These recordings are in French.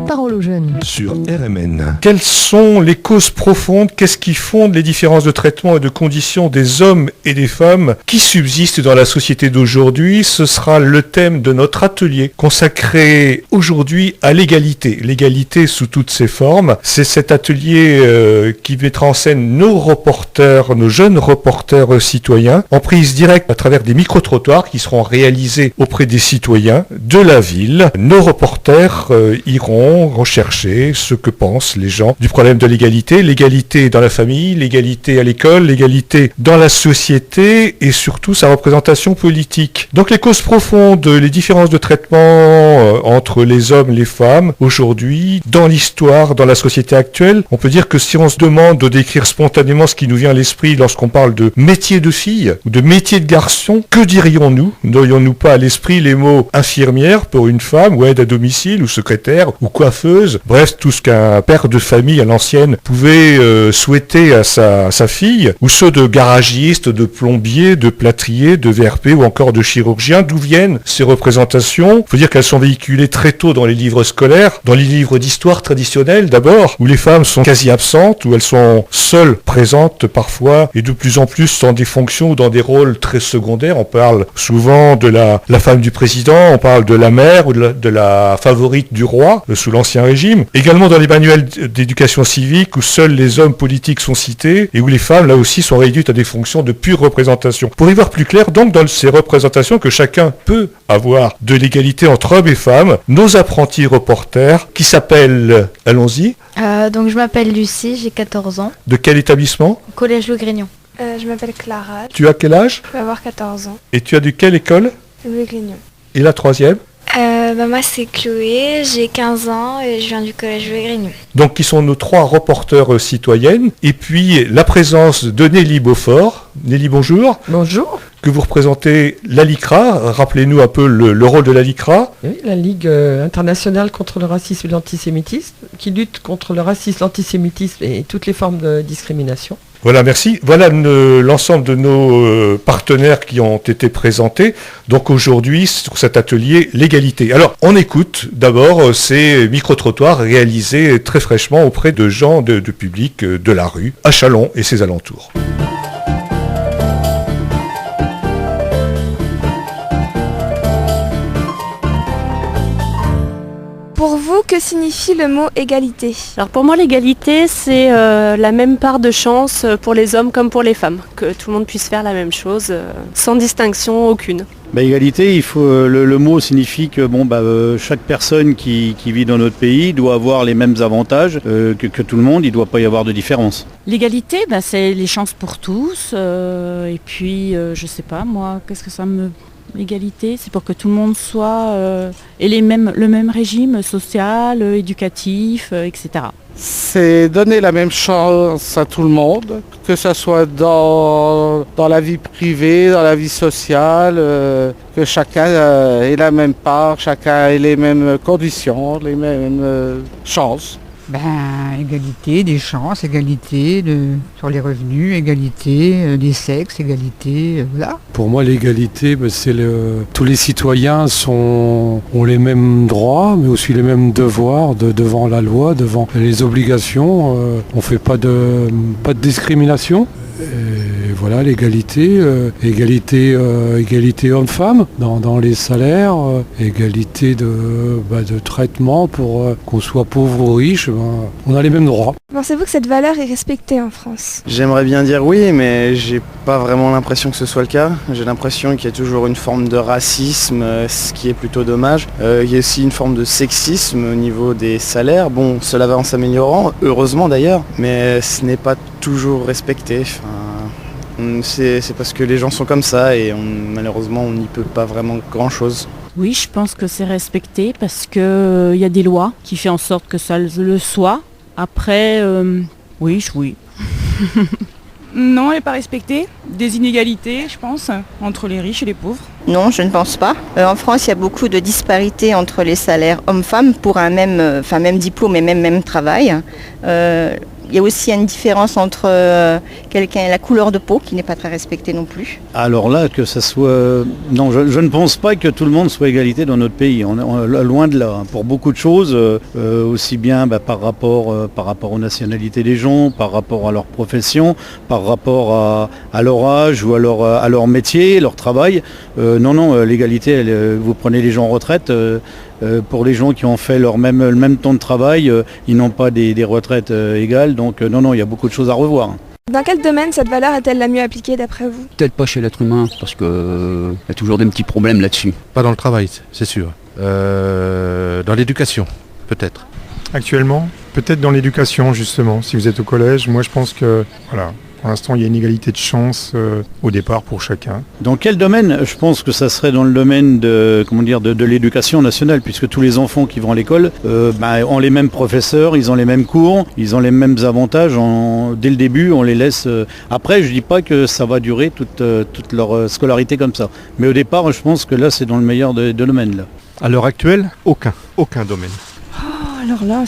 Parole aux jeunes. Sur RMN. Quelles sont les causes profondes, qu'est-ce qui fonde les différences de traitement et de conditions des hommes et des femmes qui subsistent dans la société d'aujourd'hui? Ce sera le thème de notre atelier consacré aujourd'hui à l'égalité. L'égalité sous toutes ses formes. C'est cet atelier qui mettra en scène nos reporters, nos jeunes reporters citoyens, en prise directe à travers des micro-trottoirs qui seront réalisés auprès des citoyens de la ville. Nos reporters iront rechercher ce que pensent les gens du problème de l'égalité. L'égalité dans la famille, l'égalité à l'école, l'égalité dans la société et surtout sa représentation politique. Donc les causes profondes, les différences de traitement entre les hommes et les femmes aujourd'hui, dans l'histoire, dans la société actuelle, on peut dire que si on se demande de décrire spontanément ce qui nous vient à l'esprit lorsqu'on parle de métier de fille ou de métier de garçon, que dirions-nous? N'aurions-nous pas à l'esprit les mots infirmière pour une femme ou aide à domicile ou secrétaire ou coiffeuse, bref, tout ce qu'un père de famille à l'ancienne pouvait souhaiter à sa fille, ou ceux de garagiste, de plombier, de plâtrier, de VRP ou encore de chirurgien. D'où viennent ces représentations? Il faut dire qu'elles sont véhiculées très tôt dans les livres scolaires, dans les livres d'histoire traditionnels d'abord, où les femmes sont quasi absentes, où elles sont seules présentes parfois, et de plus en plus dans des fonctions ou dans des rôles très secondaires. On parle souvent de la femme du président, on parle de la mère ou de la favorite du roi sous l'Ancien Régime. Également dans les manuels d'éducation civique où seuls les hommes politiques sont cités et où les femmes là aussi sont réduites à des fonctions de pure représentation. Pour y voir plus clair, donc dans ces représentations que chacun peut avoir de l'égalité entre hommes et femmes, nos apprentis reporters qui s'appellent, allons-y. Donc je m'appelle Lucie, j'ai 14 ans. De quel établissement? Collège Le Grignon. Je m'appelle Clara. Tu as quel âge? Je vais avoir 14 ans. Et tu as de quelle école? Le Grignon. Et la troisième? Moi c'est Chloé, j'ai 15 ans et je viens du collège Le Grignon. Donc qui sont nos trois reporters citoyennes. Et puis la présence de Nelly Beaufort. Nelly, bonjour. Bonjour. Que vous représentez la LICRA. Rappelez-nous un peu le rôle de la LICRA. Oui, la Ligue internationale contre le racisme et l'antisémitisme, qui lutte contre le racisme, l'antisémitisme et toutes les formes de discrimination. Voilà, merci. Voilà l'ensemble de nos partenaires qui ont été présentés. Donc aujourd'hui, sur cet atelier, l'égalité. Alors, on écoute d'abord ces micro-trottoirs réalisés très fraîchement auprès de gens de public de la rue, à Châlons et ses alentours. Pour vous, que signifie le mot égalité? Alors pour moi, l'égalité, c'est la même part de chance pour les hommes comme pour les femmes. Que tout le monde puisse faire la même chose, sans distinction aucune. Égalité, il faut, le mot signifie que chaque personne qui vit dans notre pays doit avoir les mêmes avantages que tout le monde, il ne doit pas y avoir de différence. L'égalité, c'est les chances pour tous. Et puis, je sais pas, moi, qu'est-ce que ça me... L'égalité, c'est pour que tout le monde soit ait le même régime social, éducatif, etc. C'est donner la même chance à tout le monde, que ce soit dans la vie privée, dans la vie sociale, que chacun ait la même part, chacun ait les mêmes conditions, les mêmes chances. Égalité des chances, égalité sur les revenus, égalité des sexes, égalité, voilà. Pour moi, l'égalité, c'est tous les citoyens ont les mêmes droits, mais aussi les mêmes devoirs devant la loi, devant les obligations. On ne fait pas de discrimination. Et voilà, l'égalité, égalité homme-femme dans les salaires, égalité de traitement pour qu'on soit pauvre ou riche, on a les mêmes droits. Pensez-vous que cette valeur est respectée en France? J'aimerais bien dire oui, mais j'ai pas vraiment l'impression que ce soit le cas. J'ai l'impression qu'il y a toujours une forme de racisme, ce qui est plutôt dommage. Il y a aussi une forme de sexisme au niveau des salaires. Bon, cela va en s'améliorant, heureusement d'ailleurs, mais ce n'est pas toujours respecté. C'est parce que les gens sont comme ça et malheureusement on n'y peut pas vraiment grand chose. Oui, je pense que c'est respecté parce qu'il y a des lois qui font en sorte que ça le soit. Après, oui. Non, elle n'est pas respectée. Des inégalités, je pense, entre les riches et les pauvres. Non, je ne pense pas. En France, il y a beaucoup de disparités entre les salaires hommes-femmes pour un même diplôme et même travail. Il y a aussi une différence entre quelqu'un et la couleur de peau qui n'est pas très respectée non plus. Alors là, que ça soit... Non, je ne pense pas que tout le monde soit égalité dans notre pays. Loin de là. Pour beaucoup de choses, aussi bien par rapport aux nationalités des gens, par rapport à leur profession, par rapport à leur âge ou à leur métier, leur travail. Non, l'égalité, vous prenez les gens en retraite... pour les gens qui ont fait le même temps de travail, ils n'ont pas des retraites égales, donc non, il y a beaucoup de choses à revoir. Dans quel domaine cette valeur est-elle la mieux appliquée d'après vous? Peut-être pas chez l'être humain, parce qu'il y a toujours des petits problèmes là-dessus. Pas dans le travail, c'est sûr. Dans l'éducation, peut-être. Actuellement, peut-être dans l'éducation justement, si vous êtes au collège, moi je pense que voilà. Pour l'instant, il y a une égalité de chance au départ pour chacun. Dans quel domaine? Je pense que ça serait dans le domaine de l'éducation nationale, puisque tous les enfants qui vont à l'école ont les mêmes professeurs, ils ont les mêmes cours, ils ont les mêmes avantages. Dès le début, on les laisse... Après, je ne dis pas que ça va durer toute leur scolarité comme ça. Mais au départ, je pense que là, c'est dans le meilleur des domaines. Là. À l'heure actuelle, aucun domaine. Alors là,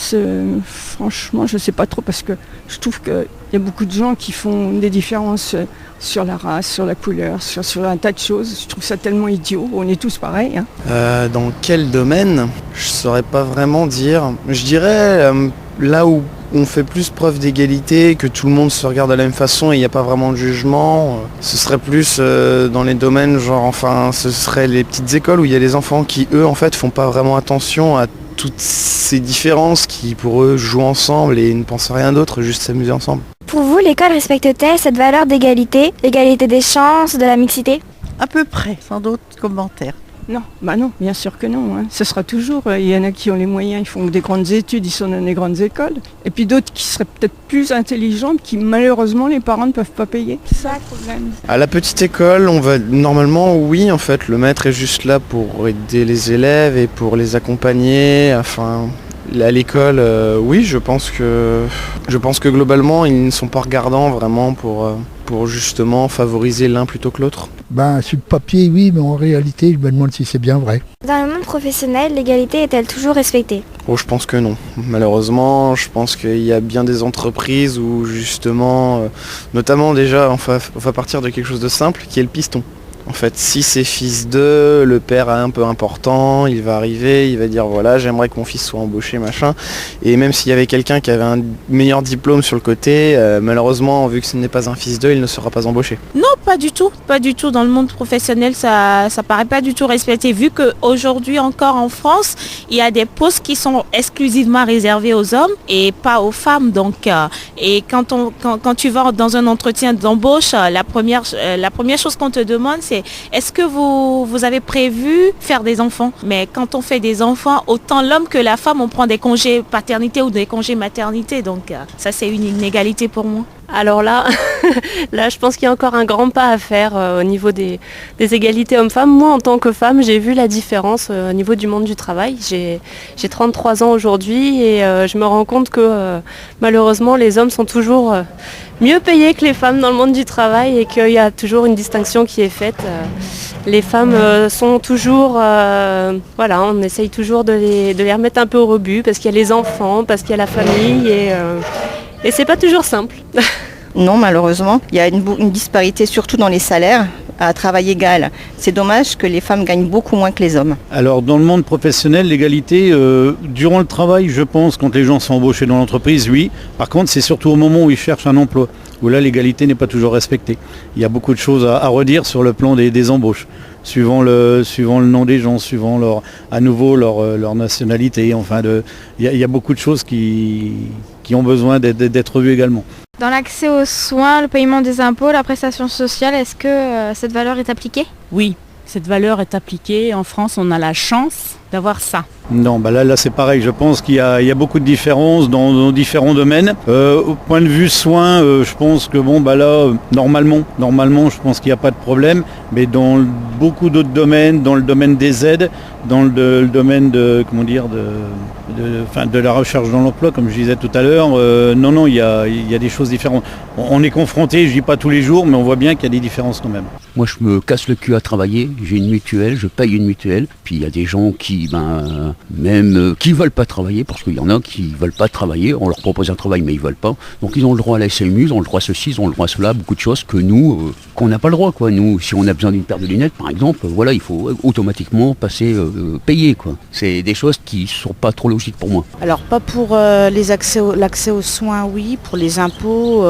franchement, je ne sais pas trop parce que je trouve qu'il y a beaucoup de gens qui font des différences sur la race, sur la couleur, sur un tas de choses. Je trouve ça tellement idiot. On est tous pareils. Dans quel domaine? Je ne saurais pas vraiment dire. Je dirais là où on fait plus preuve d'égalité, que tout le monde se regarde de la même façon et il n'y a pas vraiment de jugement. Ce serait plus dans les domaines, ce serait les petites écoles où il y a des enfants qui, eux, en fait, font pas vraiment attention à toutes ces différences qui, pour eux, jouent ensemble et ne pensent à rien d'autre, juste s'amuser ensemble. Pour vous, l'école respecte-t-elle cette valeur d'égalité, l'égalité des chances, de la mixité? À peu près, sans d'autres commentaires. Non, bien sûr que non. Ce sera toujours, il y en a qui ont les moyens, ils font des grandes études, ils sont dans des grandes écoles. Et puis d'autres qui seraient peut-être plus intelligentes, qui malheureusement les parents ne peuvent pas payer. C'est ça le problème. À la petite école, normalement, oui, en fait, le maître est juste là pour aider les élèves et pour les accompagner. À l'école, oui, je pense que globalement, ils ne sont pas regardants vraiment pour justement favoriser l'un plutôt que l'autre. Sur le papier, oui, mais en réalité, je me demande si c'est bien vrai. Dans le monde professionnel, l'égalité est-elle toujours respectée? Je pense que non. Malheureusement, je pense qu'il y a bien des entreprises où justement, notamment déjà, on va partir de quelque chose de simple, qui est le piston. En fait, si c'est fils de, le père est un peu important, il va arriver, il va dire voilà, j'aimerais que mon fils soit embauché, machin. Et même s'il y avait quelqu'un qui avait un meilleur diplôme sur le côté, malheureusement, vu que ce n'est pas un fils d'eux, il ne sera pas embauché. Non, pas du tout. Dans le monde professionnel, ça paraît pas du tout respecté. Vu qu'aujourd'hui encore en France, il y a des postes qui sont exclusivement réservés aux hommes et pas aux femmes. Donc, et quand tu vas dans un entretien d'embauche, la première chose qu'on te demande, c'est est-ce que vous avez prévu faire des enfants? Mais quand on fait des enfants, autant l'homme que la femme, on prend des congés paternité ou des congés maternité. Donc ça, c'est une inégalité pour moi. Alors là, je pense qu'il y a encore un grand pas à faire au niveau des égalités hommes-femmes. Moi, en tant que femme, j'ai vu la différence au niveau du monde du travail. J'ai 33 ans aujourd'hui et je me rends compte que malheureusement, les hommes sont toujours mieux payés que les femmes dans le monde du travail et qu'il y a toujours une distinction qui est faite. Les femmes sont toujours... on essaye toujours de les remettre un peu au rebut parce qu'il y a les enfants, parce qu'il y a la famille et c'est pas toujours simple. Non, malheureusement, il y a une disparité surtout dans les salaires à travail égal. C'est dommage que les femmes gagnent beaucoup moins que les hommes. Alors dans le monde professionnel, l'égalité, durant le travail, je pense, quand les gens sont embauchés dans l'entreprise, oui. Par contre, c'est surtout au moment où ils cherchent un emploi, où là l'égalité n'est pas toujours respectée. Il y a beaucoup de choses à redire sur le plan des embauches. Suivant le nom des gens, suivant leur nationalité. Il y a beaucoup de choses qui ont besoin d'être vues également. Dans l'accès aux soins, le paiement des impôts, la prestation sociale, est-ce que cette valeur est appliquée? Oui, cette valeur est appliquée. En France, on a la chance d'avoir ça. Non, là c'est pareil. Je pense qu'il y a beaucoup de différences dans différents domaines. Au point de vue soins, je pense que normalement, je pense qu'il n'y a pas de problème. Mais dans beaucoup d'autres domaines, dans le domaine des aides, dans le domaine de, comment dire, de la recherche dans l'emploi, comme je disais tout à l'heure, non, il y a des choses différentes. On est confronté, je dis pas tous les jours, mais on voit bien qu'il y a des différences quand même. Moi, je me casse le cul à travailler, j'ai une mutuelle, je paye une mutuelle. Puis il y a des gens qui, qui veulent pas travailler, parce qu'il y en a qui veulent pas travailler. On leur propose un travail, mais ils veulent pas. Donc ils ont le droit à la SAMU, ils ont le droit à ceci, ils ont le droit à cela, beaucoup de choses que nous, qu'on n'a pas le droit, quoi. Nous, si on a besoin d'une paire de lunettes, par exemple, voilà, il faut automatiquement passer payer, quoi. C'est des choses qui sont pas trop logiques pour moi. Alors pas pour l'accès aux soins, oui. Pour les impôts,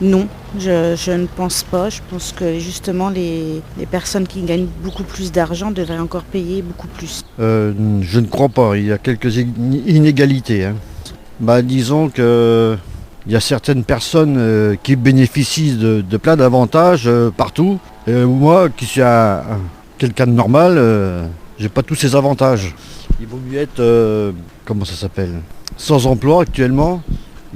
non. Je ne pense pas. Je pense que justement les personnes qui gagnent beaucoup plus d'argent devraient encore payer beaucoup plus. Je ne crois pas. Il y a quelques inégalités. Disons que il y a certaines personnes qui bénéficient de plein d'avantages partout. Moi, qui suis quelqu'un de normal, j'ai pas tous ces avantages. Il vaut mieux être, sans emploi actuellement.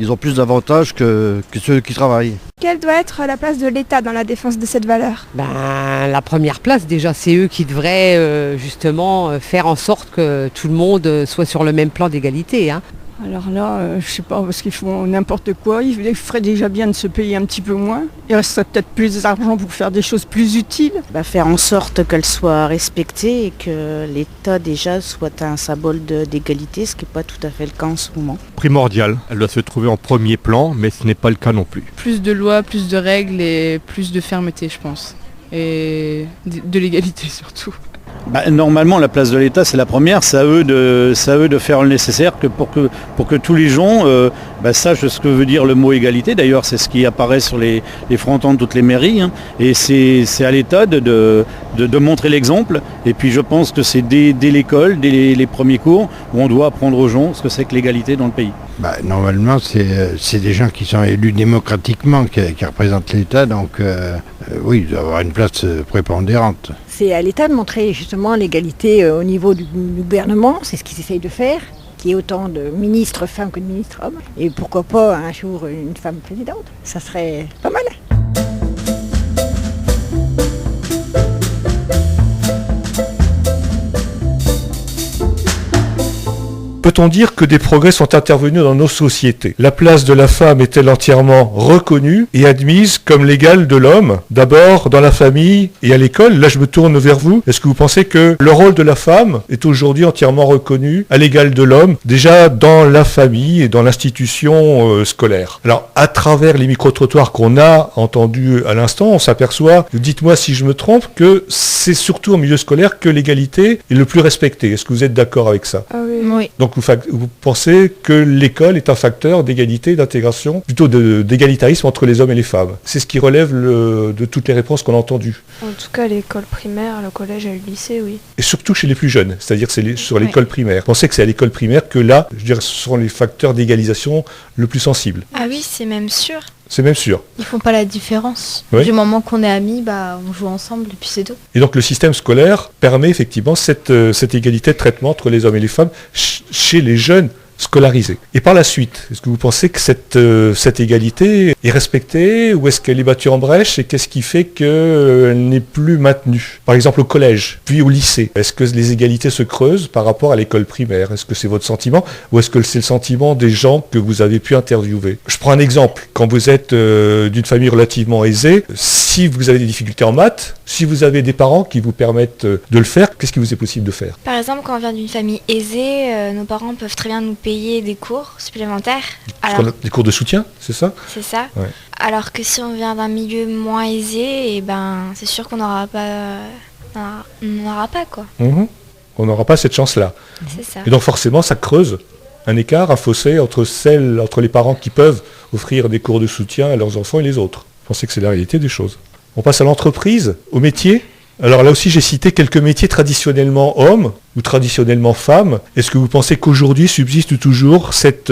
Ils ont plus d'avantages que ceux qui travaillent. Quelle doit être la place de l'État dans la défense de cette valeur ? La première place, déjà, c'est eux qui devraient justement faire en sorte que tout le monde soit sur le même plan d'égalité. Alors là, je sais pas, parce qu'ils font n'importe quoi. Ils feraient déjà bien de se payer un petit peu moins. Il resterait peut-être plus d'argent pour faire des choses plus utiles. Faire en sorte qu'elle soit respectée et que l'État déjà soit un symbole d'égalité, ce qui n'est pas tout à fait le cas en ce moment. Primordial, elle doit se trouver en premier plan, mais ce n'est pas le cas non plus. Plus de lois, plus de règles et plus de fermeté, je pense. Et de l'égalité surtout. Normalement, la place de l'État, c'est la première. C'est à eux de faire le nécessaire pour que tous les gens sachent ce que veut dire le mot égalité. D'ailleurs, c'est ce qui apparaît sur les frontons de toutes les mairies. Et c'est à l'État de montrer l'exemple. Et puis, je pense que c'est dès l'école, dès les premiers cours, où on doit apprendre aux gens ce que c'est que l'égalité dans le pays. Normalement, c'est des gens qui sont élus démocratiquement, qui représentent l'État. Donc, oui, il doit avoir une place prépondérante. C'est à l'État de montrer justement l'égalité au niveau du gouvernement, c'est ce qu'ils essayent de faire, qu'il y ait autant de ministres femmes que de ministres hommes. Et pourquoi pas un jour une femme présidente, ça serait pas mal. Peut-on dire que des progrès sont intervenus dans nos sociétés ? La place de la femme est-elle entièrement reconnue et admise comme l'égale de l'homme ? D'abord dans la famille et à l'école. Là, je me tourne vers vous. Est-ce que vous pensez que le rôle de la femme est aujourd'hui entièrement reconnu à l'égal de l'homme, déjà dans la famille et dans l'institution scolaire ? Alors, à travers les micro-trottoirs qu'on a entendus à l'instant, on s'aperçoit, dites-moi si je me trompe, que c'est surtout en milieu scolaire que l'égalité est le plus respectée. Est-ce que vous êtes d'accord avec ça ? Oui. Donc vous pensez que l'école est un facteur d'égalité, d'intégration, plutôt d'égalitarisme entre les hommes et les femmes. C'est ce qui relève de toutes les réponses qu'on a entendues. En tout cas, l'école primaire, le collège et le lycée, oui. Et surtout chez les plus jeunes, c'est-à-dire sur l'école primaire. Vous pensez que c'est à l'école primaire que là, je dirais, ce sont les facteurs d'égalisation le plus sensibles. Ah oui, c'est même sûr. C'est même sûr. Ils font pas la différence. Oui. Du moment qu'on est amis, on joue ensemble et puis c'est tout. Et donc le système scolaire permet effectivement cette égalité de traitement entre les hommes et les femmes chez les jeunes scolarisés. Et par la suite, est-ce que vous pensez que cette égalité est respectée ou est-ce qu'elle est battue en brèche et qu'est-ce qui fait qu'elle n'est plus maintenue ? Par exemple au collège, puis au lycée, est-ce que les égalités se creusent par rapport à l'école primaire ? Est-ce que c'est votre sentiment ou est-ce que c'est le sentiment des gens que vous avez pu interviewer ? Je prends un exemple. Quand vous êtes d'une famille relativement aisée, si vous avez des difficultés en maths, si vous avez des parents qui vous permettent de le faire, qu'est-ce qui vous est possible de faire ? Par exemple, quand on vient d'une famille aisée, nos parents peuvent très bien nous payer des cours supplémentaires. Des cours de soutien, c'est ça ? C'est ça. Ouais. Alors que si on vient d'un milieu moins aisé, c'est sûr qu'on n'aura pas, quoi. On n'aura pas cette chance-là. C'est ça. Et donc forcément, ça creuse un écart, un fossé entre les parents qui peuvent offrir des cours de soutien à leurs enfants et les autres. Je pensais que c'est la réalité des choses. On passe à l'entreprise, au métier. Alors là aussi, j'ai cité quelques métiers traditionnellement hommes ou traditionnellement femmes. Est-ce que vous pensez qu'aujourd'hui subsiste toujours cette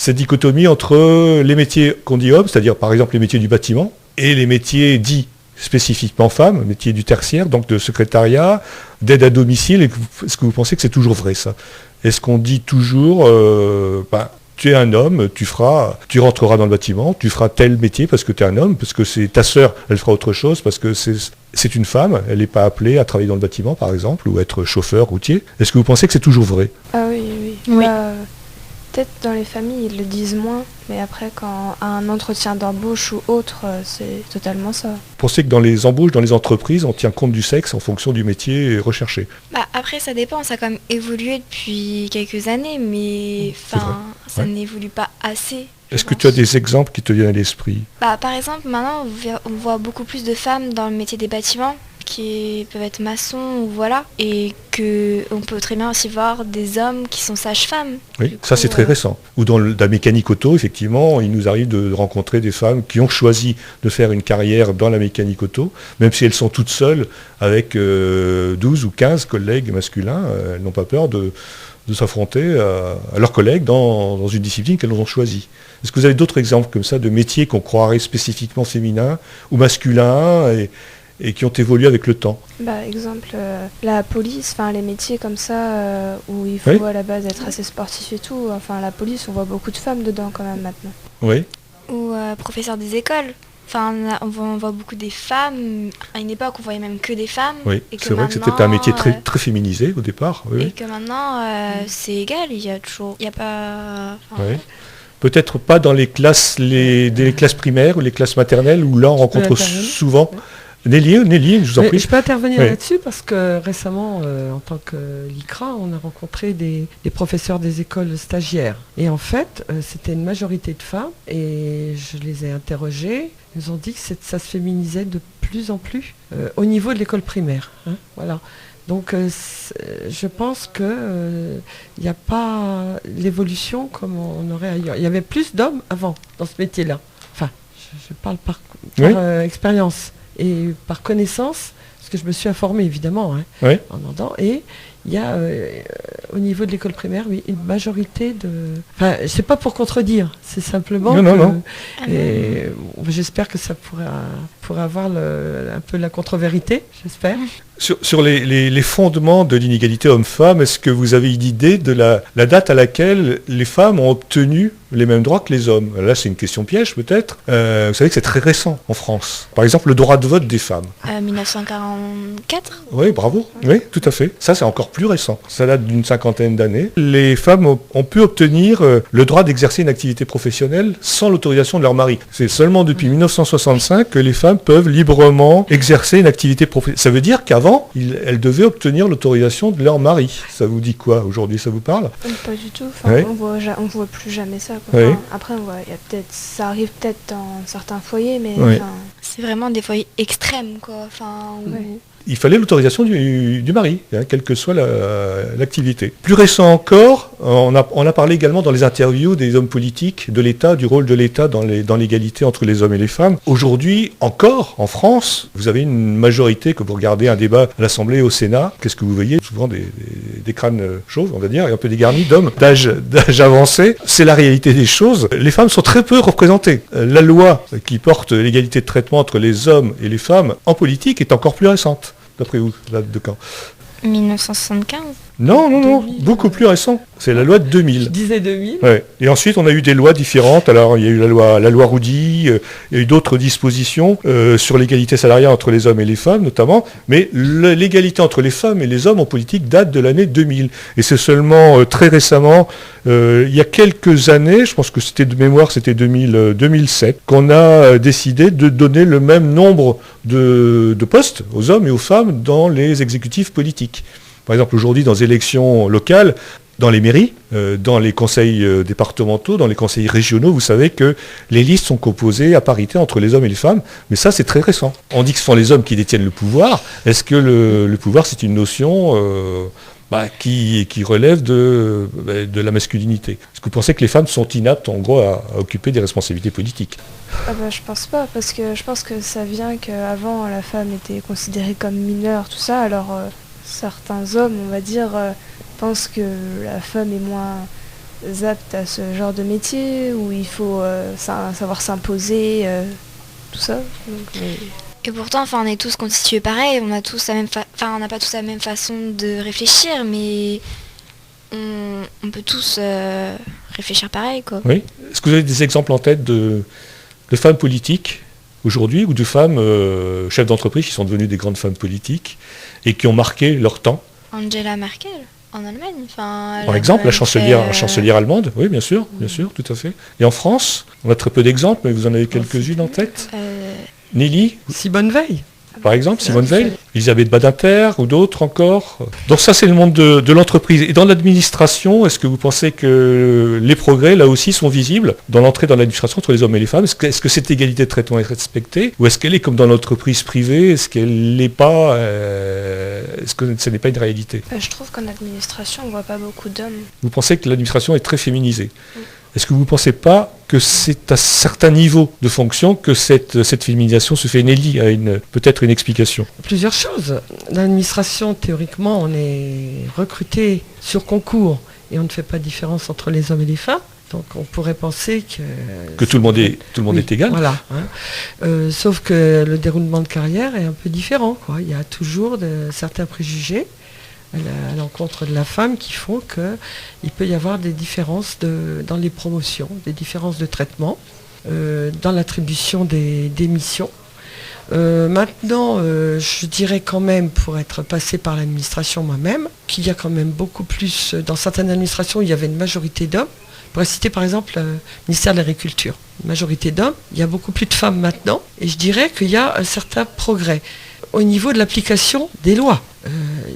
dichotomie entre les métiers qu'on dit hommes, c'est-à-dire par exemple les métiers du bâtiment, et les métiers dits spécifiquement femmes, métiers du tertiaire, donc de secrétariat, d'aide à domicile. Est-ce que vous pensez que c'est toujours vrai ça ? Est-ce qu'on dit toujours tu es un homme, tu rentreras dans le bâtiment, tu feras tel métier parce que tu es un homme, parce que c'est ta sœur, elle fera autre chose, parce que c'est une femme, elle n'est pas appelée à travailler dans le bâtiment par exemple, ou être chauffeur, routier. Est-ce que vous pensez que c'est toujours vrai? Ah oui, oui. Oui. Peut-être dans les familles, ils le disent moins, mais après, quand à un entretien d'embauche ou autre, c'est totalement ça. Vous pensez que dans les embauches, dans les entreprises, on tient compte du sexe en fonction du métier recherché? Après, ça dépend, ça a quand même évolué depuis quelques années, mais ça n'évolue pas assez. Est-ce que tu as des exemples qui te viennent à l'esprit? Par exemple, maintenant, on voit beaucoup plus de femmes dans le métier des bâtiments, qui peuvent être maçons, ou voilà, et qu'on peut très bien aussi voir des hommes qui sont sages-femmes. Oui, ça c'est très récent. Ou dans la mécanique auto, effectivement, il nous arrive de rencontrer des femmes qui ont choisi de faire une carrière dans la mécanique auto, même si elles sont toutes seules avec 12 ou 15 collègues masculins, elles n'ont pas peur de s'affronter à leurs collègues dans une discipline qu'elles ont choisie. Est-ce que vous avez d'autres exemples comme ça de métiers qu'on croirait spécifiquement féminins ou masculins et qui ont évolué avec le temps? Exemple, la police, les métiers comme ça, où il faut à la base être assez sportif et tout, la police, on voit beaucoup de femmes dedans quand même maintenant. Oui. Ou professeur des écoles. On voit beaucoup des femmes. À une époque, on voyait même que des femmes. Oui, c'est vrai que c'était un métier très féminisé au départ. Oui, et que maintenant, c'est égal, il y a pas... Oui. Peut-être pas dans les classes primaires ou les classes maternelles, où là on rencontre souvent... Nelly, je vous en prie. Je peux intervenir là-dessus parce que récemment, en tant que l'ICRA, on a rencontré des professeurs des écoles stagiaires. Et en fait, c'était une majorité de femmes et je les ai interrogées. Ils ont dit que ça se féminisait de plus en plus au niveau de l'école primaire. Voilà. Donc je pense qu'il n'y a pas l'évolution comme on aurait ailleurs. Il y avait plus d'hommes avant dans ce métier-là. Enfin, je parle par expérience. Et par connaissance, parce que je me suis informée évidemment en entendant, et il y a au niveau de l'école primaire, une majorité de... Enfin, c'est pas pour contredire, c'est simplement non. Et j'espère que ça pourrait avoir un peu la contre-vérité, j'espère. Sur les fondements de l'inégalité homme-femme, est-ce que vous avez une idée de la date à laquelle les femmes ont obtenu les mêmes droits que les hommes? Là, c'est une question piège peut-être. Vous savez que c'est très récent en France. Par exemple, le droit de vote des femmes. 1944. Oui, bravo. Oui, tout à fait. Ça, c'est encore plus récent. Ça date d'une 50aine d'années. Les femmes ont pu obtenir le droit d'exercer une activité professionnelle sans l'autorisation de leur mari. C'est seulement depuis 1965 que les femmes peuvent librement exercer une activité professionnelle. Ça veut dire qu'avant, elles devaient obtenir l'autorisation de leur mari. Ça vous dit quoi aujourd'hui? Ça vous parle? Pas du tout. On voit plus jamais ça. Après, ça arrive peut-être dans certains foyers, mais c'est vraiment des foyers extrêmes, quoi. Il fallait l'autorisation du mari, quelle que soit l'activité. Plus récent encore, on a parlé également dans les interviews des hommes politiques de l'État, du rôle de l'État dans l'égalité entre les hommes et les femmes. Aujourd'hui, encore, en France, vous avez une majorité, que vous regardez un débat à l'Assemblée et au Sénat, qu'est-ce que vous voyez? Souvent des crânes chauves, on va dire, et un peu dégarnis d'hommes d'âge avancé. C'est la réalité des choses. Les femmes sont très peu représentées. La loi qui porte l'égalité de traitement entre les hommes et les femmes en politique est encore plus récente. D'après vous, là, de quand? 1975. Non, beaucoup plus récent. C'est la loi de 2000. Je disais 2000. Ouais. Et ensuite, on a eu des lois différentes. Alors, il y a eu la loi Roudy, il y a eu d'autres dispositions sur l'égalité salariale entre les hommes et les femmes, notamment. Mais l'égalité entre les femmes et les hommes en politique date de l'année 2000. Et c'est seulement très récemment, il y a quelques années, je pense que c'était de mémoire, c'était 2007, qu'on a décidé de donner le même nombre de postes aux hommes et aux femmes dans les exécutifs politiques. Par exemple, aujourd'hui, dans les élections locales, dans les mairies, dans les conseils départementaux, dans les conseils régionaux, vous savez que les listes sont composées à parité entre les hommes et les femmes, mais ça, c'est très récent. On dit que ce sont les hommes qui détiennent le pouvoir. Est-ce que le pouvoir, c'est une notion qui relève de la masculinité? Est-ce que vous pensez que les femmes sont inaptes, en gros, à occuper des responsabilités politiques? Je pense pas, parce que je pense que ça vient qu'avant, la femme était considérée comme mineure, tout ça, alors... certains hommes, on va dire, pensent que la femme est moins apte à ce genre de métier, où il faut savoir s'imposer, tout ça. Et pourtant, on est tous constitués pareil, on n'a pas tous la même façon de réfléchir, mais on peut tous réfléchir pareil, quoi. Oui. Est-ce que vous avez des exemples en tête de femmes politiques aujourd'hui ou de femmes chefs d'entreprise qui sont devenues des grandes femmes politiques et qui ont marqué leur temps? Angela Merkel, en Allemagne. Par exemple, la chancelière allemande, oui, bien sûr, tout à fait. Et en France, on a très peu d'exemples, mais vous en avez quelques-unes en tête. Nelly? Simone Veil. Par exemple, Simone Veil, Elisabeth Badinter ou d'autres encore. Donc ça, c'est le monde de l'entreprise. Et dans l'administration, est-ce que vous pensez que les progrès, là aussi, sont visibles dans l'entrée dans l'administration entre les hommes et les femmes? Est-ce que cette égalité de traitement est respectée? Ou est-ce qu'elle est comme dans l'entreprise privée? Est-ce qu'elle n'est pas... est-ce que ce n'est pas une réalité? Je trouve qu'en administration, on ne voit pas beaucoup d'hommes. Vous pensez que l'administration est très féminisée? Est-ce que vous ne pensez pas que c'est à certains niveaux de fonction que cette féminisation se fait? Nelly a peut-être une explication. Plusieurs choses. Dans l'administration, théoriquement, on est recruté sur concours et on ne fait pas de différence entre les hommes et les femmes. Donc on pourrait penser que tout le monde est égal. Voilà. Sauf que le déroulement de carrière est un peu différent, quoi. Il y a toujours certains préjugés à l'encontre de la femme qui font qu'il peut y avoir des différences dans les promotions, des différences de traitement, dans l'attribution des missions. Maintenant, je dirais quand même, pour être passé par l'administration moi-même, qu'il y a quand même beaucoup plus, dans certaines administrations, il y avait une majorité d'hommes. On pourrait citer par exemple le ministère de l'Agriculture. Une majorité d'hommes, il y a beaucoup plus de femmes maintenant, et je dirais qu'il y a un certain progrès. Au niveau de l'application des lois,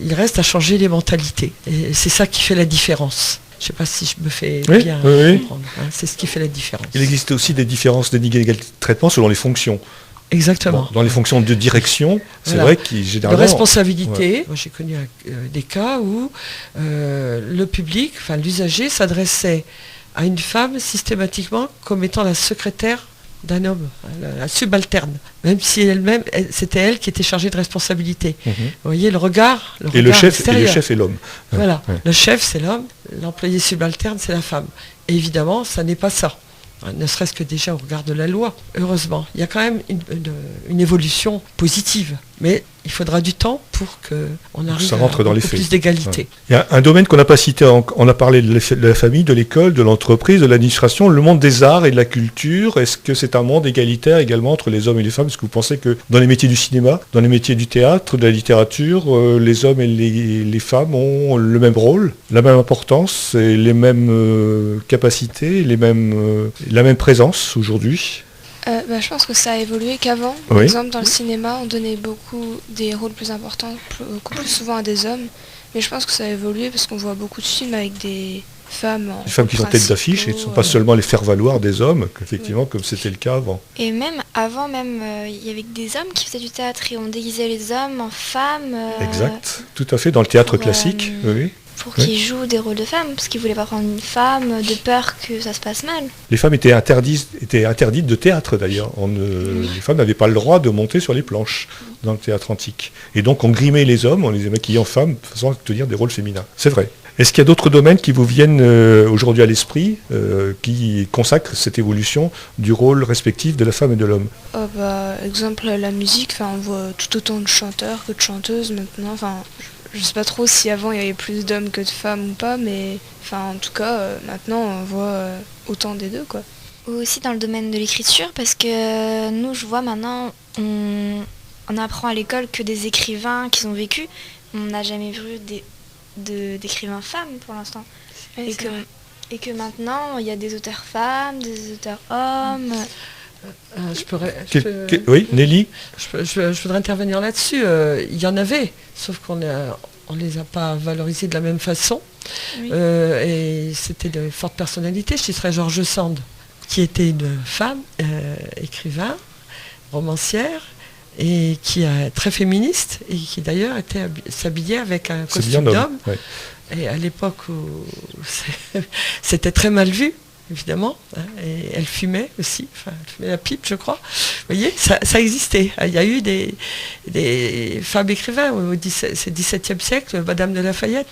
il reste à changer les mentalités. Et c'est ça qui fait la différence. Je ne sais pas si je me fais bien comprendre. C'est ce qui fait la différence. Il existe aussi des différences d'inégalité de traitement selon les fonctions. Exactement. Dans les fonctions de direction, c'est vrai qu'il généralement... De responsabilité. Moi, j'ai connu des cas où le public, enfin l'usager, s'adressait à une femme systématiquement comme étant la secrétaire d'un homme, la subalterne, même si elle-même, c'était elle qui était chargée de responsabilité. Vous voyez le regard et le chef est l'homme. Voilà, le chef c'est l'homme, l'employé subalterne c'est la femme. Et évidemment, ça n'est pas ça. Ne serait-ce que déjà au regard de la loi, heureusement. Il y a quand même une évolution positive, mais il faudra du temps pour qu'on arrive à beaucoup plus d'égalité. Il y a un domaine qu'on n'a pas cité, on a parlé de la famille, de l'école, de l'entreprise, de l'administration, le monde des arts et de la culture. Est-ce que c'est un monde égalitaire également entre les hommes et les femmes? Est-ce que vous pensez que dans les métiers du cinéma, dans les métiers du théâtre, de la littérature, les hommes et les femmes ont le même rôle, la même importance, et les mêmes capacités, la même présence aujourd'hui? Je pense que ça a évolué qu'avant. Par exemple, dans le cinéma, on donnait beaucoup des rôles plus importants, beaucoup plus souvent à des hommes. Mais je pense que ça a évolué parce qu'on voit beaucoup de films avec des femmes des femmes qui sont tête d'affiche et ne sont pas seulement les faire-valoir des hommes, effectivement, comme c'était le cas avant. Et même avant, il y avait des hommes qui faisaient du théâtre et on déguisait les hommes en femmes. Exact, tout à fait, dans le théâtre classique, oui. Pour qu'ils jouent des rôles de femmes, parce qu'ils ne voulaient pas prendre une femme de peur que ça se passe mal. Les femmes étaient interdites de théâtre d'ailleurs. Les femmes n'avaient pas le droit de monter sur les planches dans le théâtre antique. Et donc on grimait les hommes, on les maquillait en femmes, de façon à tenir des rôles féminins. C'est vrai. Est-ce qu'il y a d'autres domaines qui vous viennent aujourd'hui à l'esprit, qui consacrent cette évolution du rôle respectif de la femme et de l'homme? Exemple, la musique, on voit tout autant de chanteurs que de chanteuses maintenant. Je sais pas trop si avant il y avait plus d'hommes que de femmes ou pas, mais en tout cas, maintenant on voit autant des deux, quoi. Ou aussi dans le domaine de l'écriture, parce que nous, je vois maintenant, on apprend à l'école que des écrivains qui ont vécu, on n'a jamais vu d'écrivains femmes pour l'instant. Oui, et que maintenant, il y a des auteurs femmes, des auteurs hommes. Oui, Nelly. Je voudrais intervenir là-dessus. Il y en avait, sauf qu'on ne les a pas valorisés de la même façon. Oui. Et c'était de fortes personnalités. Je citerais George Sand, qui était une femme, écrivain, romancière, et qui est très féministe, et qui d'ailleurs s'habillait avec un costume d'homme. Ouais. Et à l'époque où c'était très mal vu, évidemment, et elle fumait aussi, elle fumait la pipe, je crois. Vous voyez, ça existait. Il y a eu des femmes écrivains au XVIIe siècle, Madame de Lafayette,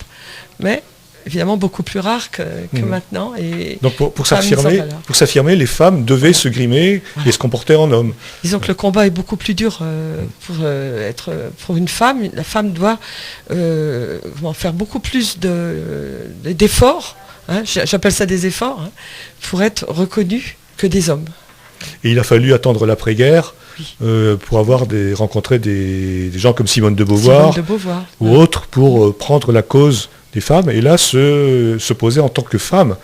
mais évidemment beaucoup plus rares que maintenant. Et donc pour s'affirmer, les femmes devaient se grimer et se comporter en homme. Disons que le combat est beaucoup plus dur pour une femme. La femme doit faire beaucoup plus d'efforts hein, j'appelle ça des efforts, hein, pour être reconnus que des hommes. Et il a fallu attendre l'après-guerre pour rencontrer des gens comme Simone de Beauvoir, ou autres pour prendre la cause des femmes et là se poser en tant que femme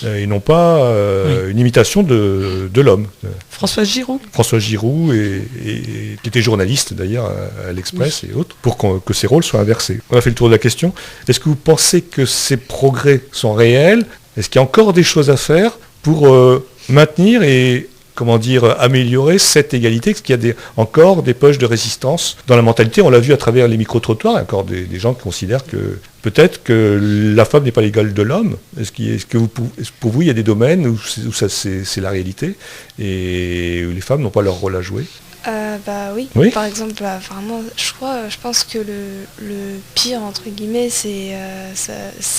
et non pas une imitation de l'homme. Françoise Giroud. Françoise Giroud qui était journaliste d'ailleurs à l'Express et autres, pour que ces rôles soient inversés. On a fait le tour de la question. Est-ce que vous pensez que ces progrès sont réels? Est-ce qu'il y a encore des choses à faire pour maintenir et améliorer cette égalité? Est-ce qu'il y a encore des poches de résistance dans la mentalité? On l'a vu à travers les micro-trottoirs, il y a encore des gens qui considèrent que peut-être que la femme n'est pas l'égale de l'homme. Est-ce que pour vous, il y a des domaines où c'est la réalité et où les femmes n'ont pas leur rôle à jouer? Oui. Par exemple, vraiment, je pense que le pire, entre guillemets, c'est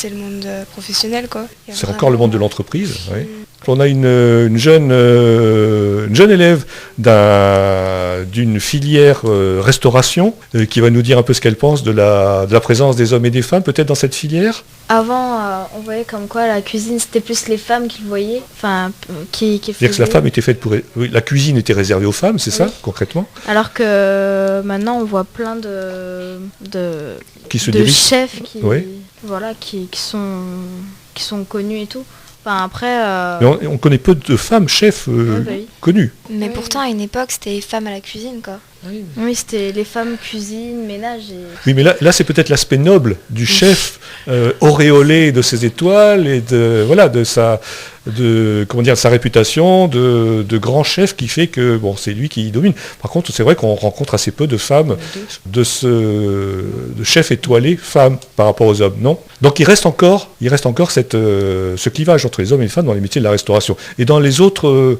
le monde professionnel, quoi. C'est encore le monde de l'entreprise, oui. On a une jeune élève d'une filière restauration qui va nous dire un peu ce qu'elle pense de la présence des hommes et des femmes, peut-être dans cette filière. Avant, on voyait comme quoi la cuisine, c'était plus les femmes qui le voyaient, enfin, qui faisaient... C'est-à-dire que la femme était faite pour... Oui, la cuisine était réservée aux femmes, c'est ça, concrètement? Alors que maintenant, on voit plein de chefs qui sont connus et tout. Enfin, après... Mais on connaît peu de femmes chefs connues. Mais pourtant, à une époque, c'était les femmes à la cuisine, quoi. Oui, c'était les femmes cuisine, ménage et... Oui, mais là c'est peut-être l'aspect noble du chef auréolé de ses étoiles et de sa réputation de grand chef qui fait que c'est lui qui domine. Par contre, c'est vrai qu'on rencontre assez peu de femmes de chefs étoilés femmes par rapport aux hommes, non? Donc il reste encore ce clivage entre les hommes et les femmes dans les métiers de la restauration. Et dans les autres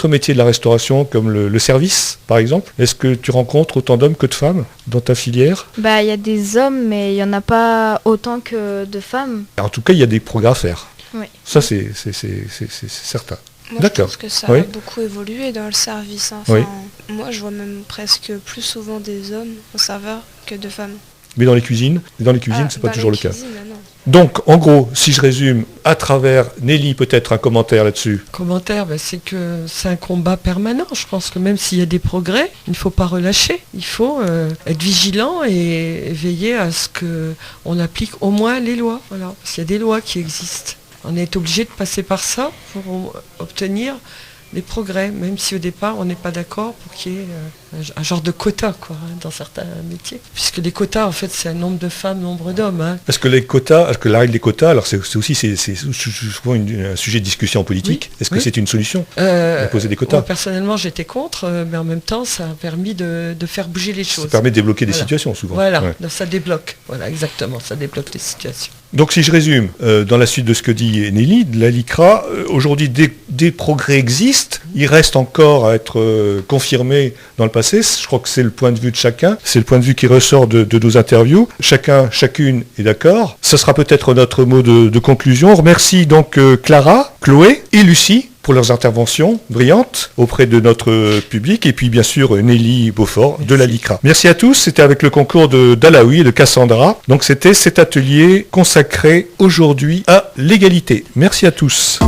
métiers de la restauration, comme le service, par exemple, est-ce que tu rencontres autant d'hommes que de femmes dans ta filière? Il y a des hommes, mais il n'y en a pas autant que de femmes. En tout cas, il y a des progrès à faire. Oui. Ça, c'est certain. Moi, D'accord. Je pense que ça a beaucoup évolué dans le service. Hein. Enfin, moi, je vois même presque plus souvent des hommes au serveur que de femmes. Mais dans les cuisines, c'est pas toujours le cas. Donc, en gros, si je résume, à travers Nelly, peut-être un commentaire là-dessus. Commentaire, c'est que c'est un combat permanent. Je pense que même s'il y a des progrès, il ne faut pas relâcher. Il faut être vigilant et veiller à ce qu'on applique au moins les lois. Voilà. Parce qu'il y a des lois qui existent. On est obligé de passer par ça pour obtenir des progrès, même si au départ on n'est pas d'accord pour qu'il y ait un genre de quota dans certains métiers. Puisque les quotas, en fait, c'est un nombre de femmes, nombre d'hommes. Hein. Est-ce que la règle des quotas, alors c'est souvent un sujet de discussion politique, oui. Est-ce que c'est une solution de poser des quotas? Moi, personnellement, j'étais contre, mais en même temps, ça a permis de faire bouger les choses. Ça permet de débloquer des situations, souvent. Voilà, ça débloque. Voilà, exactement, ça débloque les situations. Donc si je résume, dans la suite de ce que dit Nelly, de la LICRA, aujourd'hui des progrès existent, il reste encore à être confirmé dans le passé, je crois que c'est le point de vue de chacun, c'est le point de vue qui ressort de nos interviews, chacune est d'accord, ce sera peut-être notre mot de conclusion. On remercie donc Clara, Chloé et Lucie pour leurs interventions brillantes auprès de notre public, et puis bien sûr Nelly Beaufort de la LICRA. Merci à tous, c'était avec le concours d'Alaoui et de Cassandra, donc c'était cet atelier consacré aujourd'hui à l'égalité. Merci à tous.